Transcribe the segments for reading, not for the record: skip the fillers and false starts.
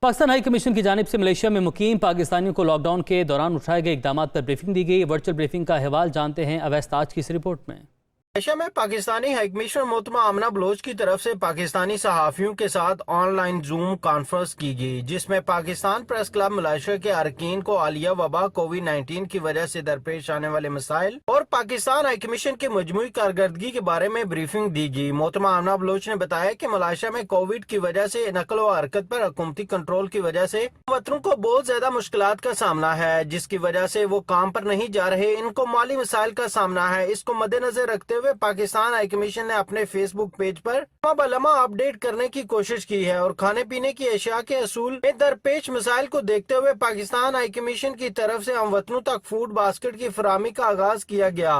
Pakistan high commission की जानिब से मलेशिया में मुकीम पाकिस्तानियों को लॉकडाउन के दौरान उठाए गए इक़दामात पर ब्रीफिंग दी गई। वर्चुअल ब्रीफिंग का अहवाल जानते हैं अवैस ताज की इस रिपोर्ट में। मलेशिया में पाकिस्तानी हाई कमिश्नर मोहतरमा आमना बलोच की तरफ से पाकिस्तानी सहाफ़ियों के साथ ऑनलाइन जूम कॉन्फ्रेंस की गई, जिसमें पाकिस्तान प्रेस क्लब मलेशिया के अरकान को हालिया वबा कोविड-19 की वजह से दरपेश आने वाले मसाइल और पाकिस्तान हाई कमीशन की मजमूई कारकर्दगी के बारे में ब्रीफिंग दी गई। मोहतरमा आमना बलोच ने बताया कि मलेशिया में कोविड की वजह से नकल व हरकत पर हुकूमती कंट्रोल की वजह से वतनों को बहुत ज्यादा मुश्किलात का सामना है, जिसकी वजह से वो काम पर नहीं जा रहे। इनको माली मसाइल का सामना है। इसको मद्देनजर रखते हुए पाकिस्तान हाई कमीशन ने अपने फेसबुक पेज पर लम्हा अपडेट करने की कोशिश की है और खाने पीने की अशिया के असूल में दरपेश मसाइल को देखते हुए पाकिस्तान हाई कमीशन की तरफ से हम वतनों तक फूड बास्केट की फराहमी का आगाज किया गया,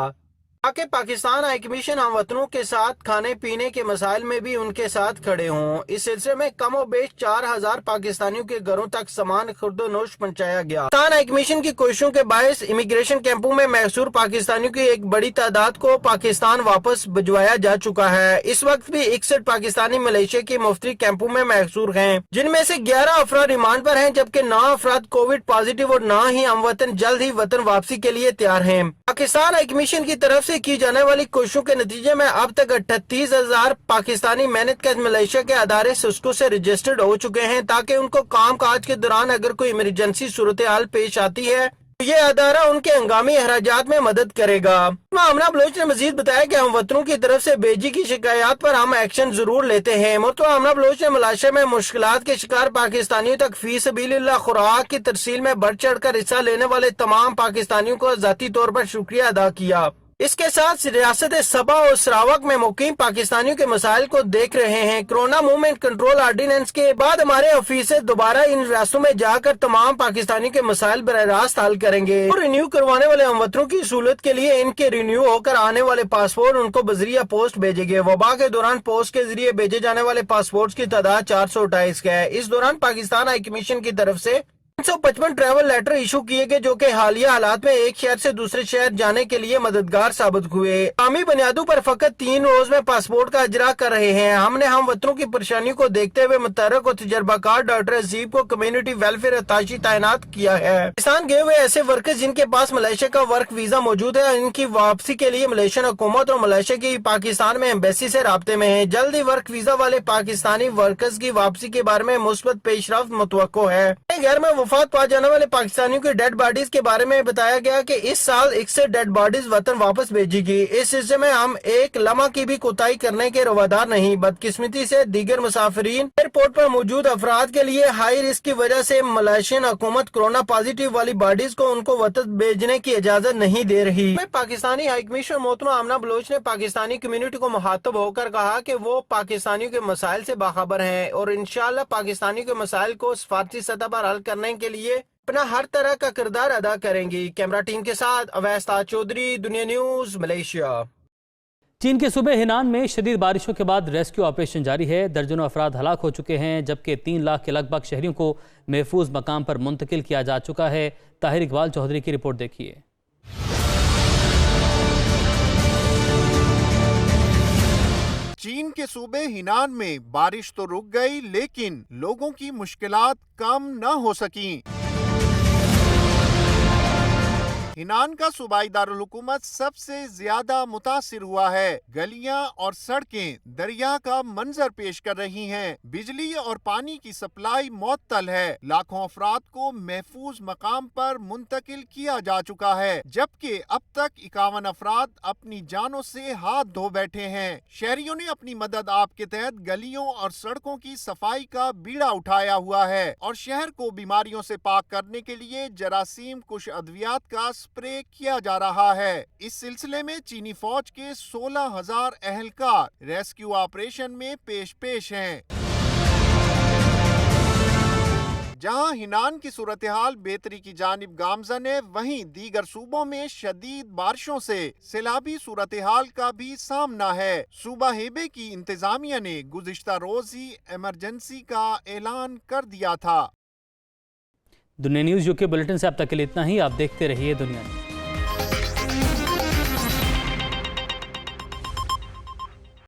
ताकि पाकिस्तान हाई कमीशन हम वतनों के साथ खाने पीने के मसाइल में भी उनके साथ खड़े हों। इस सिलसिले में कम और बेश 4000 पाकिस्तानियों के घरों तक सामान खुर्दोनोश पहुंचाया गया। पाकिस्तान हाई कमीशन की कोशिशों के बायस इमिग्रेशन कैंपों में महसूर पाकिस्तानियों की एक बड़ी तादाद को पाकिस्तान वापस भिजवाया जा चुका है। इस वक्त भी 61 पाकिस्तानी मलेशिया के मुफ्ती कैंपों में महसूर हैं, जिनमें से 11 अफराद रिमांड पर हैं, जबकि 9 अफराद कोविड पॉजिटिव और 9 ही हम वतन जल्द ही वतन वापसी के लिए तैयार हैं। पाकिस्तान हाई कमीशन की तरफ से की जाने वाली कोशिशों के नतीजे में अब तक 38,000 पाकिस्तानी मेहनत कश मलेशिया के अदारे सिस्को से रजिस्टर्ड हो चुके हैं, ताकि उनको काम काज के दौरान अगर कोई इमरजेंसी सूरत हाल पेश आती है तो ये अदारा उनके हंगामी अखराजात में मदद करेगा। आमना बलोच ने मजीद बताया कि हम वतनों की तरफ से बेजी की शिकायत पर हम एक्शन जरूर लेते हैं। मोहतरमा आमना बलोच ने मलेशिया में मुश्किलात के शिकार पाकिस्तानियों तक फी सबीलिल्लाह खुराक की तरसील में बढ़ चढ़ कर हिस्सा लेने वाले तमाम पाकिस्तानियों को जाती तौर पर शुक्रिया अदा किया। इसके साथ रियासत सबा और सरावक में मुकीम पाकिस्तानियों के मसाइल को देख रहे हैं। कोरोना मूवमेंट कंट्रोल ऑर्डिनेंस के बाद हमारे ऑफिसर दोबारा इन रियासतों में जाकर तमाम पाकिस्तानियों के मसाइल बराह रास्त हल करेंगे और रिन्यू करवाने वाले हमवतनों की सहूलत के लिए इनके रिन्यू होकर आने वाले पासपोर्ट उनको बजरिया पोस्ट भेजेंगे। वबा के दौरान पोस्ट के जरिए भेजे जाने वाले पासपोर्ट की तादाद 428 का है। इस दौरान पाकिस्तान हाई कमीशन की तरफ से 355 ट्रैवल लेटर इशू किए गए, जो कि हालिया हालात में एक शहर से दूसरे शहर जाने के लिए मददगार साबित हुए। आमी बुनियादों पर फकत 3 रोज में पासपोर्ट का इजरा कर रहे हैं। हमने हम वतनों की परेशानियों को देखते हुए मुतहर्रिक और तजर्बाकार डॉक्टर अजीब को कम्युनिटी वेलफेयर अताशी तैनात किया है। पाकिस्तान गए हुए ऐसे वर्कर्स जिनके पास मलेशिया का वर्क वीजा मौजूद है, इनकी वापसी के लिए मलेशियन हुकूमत और मलेशिया की पाकिस्तान में एम्बेसी से राब्ते में है। जल्द ही वर्क वीजा वाले पाकिस्तानी वर्कर्स की वापसी के बारे में मुस्बत पेशरफ्त मुतवक्को है। घर में वफात पा जाने वाले पाकिस्तानियों की डेड बॉडीज के बारे में बताया गया कि इस साल 61 डेड बॉडीज वतन वापस भेजी गई। इस सिलसिले में हम एक लम्हा की भी कोताही करने के रवादार नहीं। बदकिस्मती से दीगर मुसाफिरीन एयरपोर्ट पर मौजूद अफराद के लिए हाई रिस्क की वजह से मलेशियन हुकूमत कोरोना पॉजिटिव वाली बॉडीज को उनको वतन भेजने की इजाजत नहीं दे रही। पाकिस्तानी हाई कमीशनर मोहतरमा आमना बलोच ने पाकिस्तानी कम्युनिटी को मुखातब होकर कहा कि वो पाकिस्तानियों के मसाइल से बाखबर हैं और इंशाअल्लाह पाकिस्तानियों के मसाइल को सफारती सतह पर हल करने के लिए अपना हर तरह का किरदार अदा करेंगी। कैमरा टीम के साथ अवैस ताज चौधरी, दुनिया न्यूज, मलेशिया। चीन के सूबे हिनान में शदीद बारिशों के बाद रेस्क्यू ऑपरेशन जारी है। दर्जनों अफराद हलाक हो चुके हैं, जबकि 3 लाख के लगभग शहरियों को महफूज मकाम पर मुंतकिल किया जा चुका है। ताहिर इकबाल चौधरी की रिपोर्ट देखिए। चीन के सूबे हिनान में बारिश तो रुक गई, लेकिन लोगों की मुश्किलात कम न हो सकी। हिनान का सूबाई दारुल हुकूमत सबसे ज्यादा मुतासिर हुआ है। गलियां और सड़कें दरिया का मंजर पेश कर रही हैं। बिजली और पानी की सप्लाई मुअत्तल है। लाखों अफराद को महफूज मकाम पर मुंतकिल किया जा चुका है, जबकि अब तक 51 अफराद अपनी जानों से हाथ धो बैठे हैं। शहरियों ने अपनी मदद आप के तहत गलियों और सड़कों की सफाई का बीड़ा उठाया हुआ है और शहर को बीमारियों से पाक करने के लिए जरासीम कुश अद्वियात का स्प्रे किया जा रहा है। इस सिलसिले में चीनी फौज के 16,000 अहलकार रेस्क्यू ऑपरेशन में पेश हैं। जहां हिनान की सूरत हाल बेहतरी की जानिब गामजन है, वहीं दीगर सूबों में शदीद बारिशों से सैलाबी सूरत हाल का भी सामना है। सूबा हेबे की इंतजामिया ने गुज़िश्ता रोज ही इमरजेंसी का ऐलान कर दिया था। दुनिया न्यूज़ यूके बुलेटिन से अब तक के लिए इतना ही। आप देखते रहिए दुनिया न्यूज़।